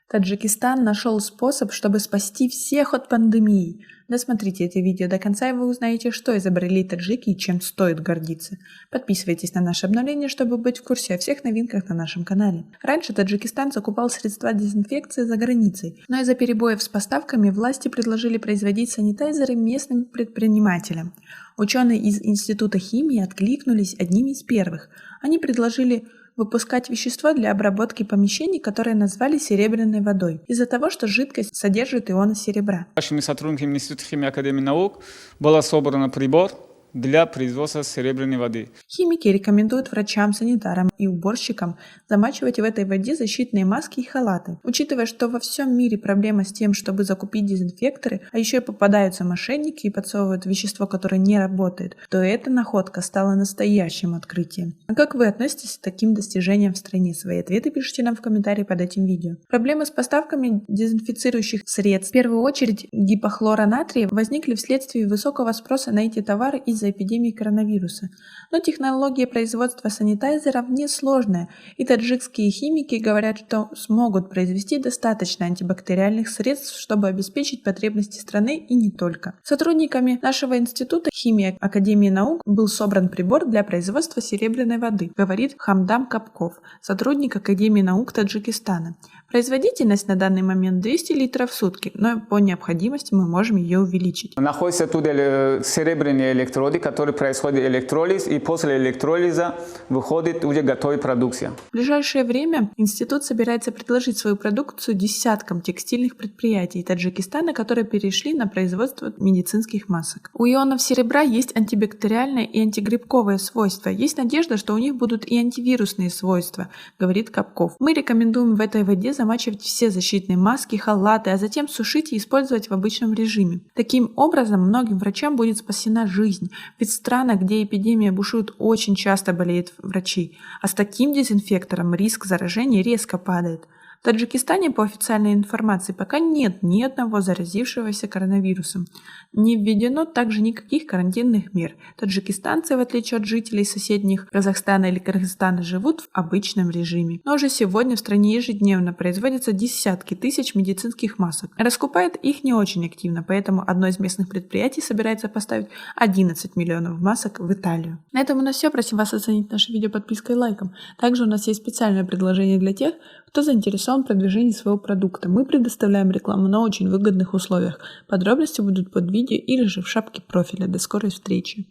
Таджикистан нашел способ, чтобы спасти всех от пандемии. Досмотрите это видео до конца, и вы узнаете, что изобрели таджики и чем стоит гордиться. Подписывайтесь на наше обновление, чтобы быть в курсе о всех новинках на нашем канале. Раньше Таджикистан закупал средства дезинфекции за границей, но из-за перебоев с поставками власти предложили производить санитайзеры местным предпринимателям. Ученые из Института химии откликнулись одними из первых. Они предложили выпускать вещество для обработки помещений, которые назвали серебряной водой, из-за того, что жидкость содержит ионы серебра. Нашими сотрудниками Института химии Академии наук был собран прибор для производства серебряной воды. Химики рекомендуют врачам, санитарам и уборщикам замачивать в этой воде защитные маски и халаты. Учитывая, что во всем мире проблема с тем, чтобы закупить дезинфекторы, а еще и попадаются мошенники и подсовывают вещество, которое не работает, то эта находка стала настоящим открытием. А как вы относитесь к таким достижениям в стране? Свои ответы пишите нам в комментарии под этим видео. Проблемы с поставками дезинфицирующих средств, в первую очередь гипохлора натрия, возникли вследствие высокого спроса на эти товары из-за эпидемии коронавируса. Но технология производства санитайзеров несложная, и таджикские химики говорят, что смогут произвести достаточно антибактериальных средств, чтобы обеспечить потребности страны и не только. Сотрудниками нашего Института химии Академии наук был собран прибор для производства серебряной воды, говорит Хамдам Капков, сотрудник Академии наук Таджикистана. Производительность на данный момент 200 литров в сутки, но по необходимости мы можем ее увеличить. Находятся тут серебряные электроды, которые происходит электролиз, и после электролиза выходит уже готовая продукция. В ближайшее время институт собирается предложить свою продукцию десяткам текстильных предприятий Таджикистана, которые перешли на производство медицинских масок. У ионов серебра есть антибактериальные и антигрибковые свойства. Есть надежда, что у них будут и антивирусные свойства, говорит Капков. Мы рекомендуем в этой воде замачивать все защитные маски, халаты, а затем сушить и использовать в обычном режиме. Таким образом, многим врачам будет спасена жизнь, ведь в странах, где эпидемия бушует, очень часто болеют врачи, а с таким дезинфектором риск заражения резко падает. В Таджикистане, по официальной информации, пока нет ни одного заразившегося коронавирусом. Не введено также никаких карантинных мер. Таджикистанцы, в отличие от жителей соседних Казахстана или Кыргызстана, живут в обычном режиме. Но уже сегодня в стране ежедневно производятся десятки тысяч медицинских масок. Раскупает их не очень активно, поэтому одно из местных предприятий собирается поставить 11 миллионов масок в Италию. На этом у нас все. Просим вас оценить наше видео подпиской и лайком. Также у нас есть специальное предложение для тех, кто заинтересован в продвижении своего продукта. Мы предоставляем рекламу на очень выгодных условиях. Подробности будут под видео или же в шапке профиля. До скорой встречи!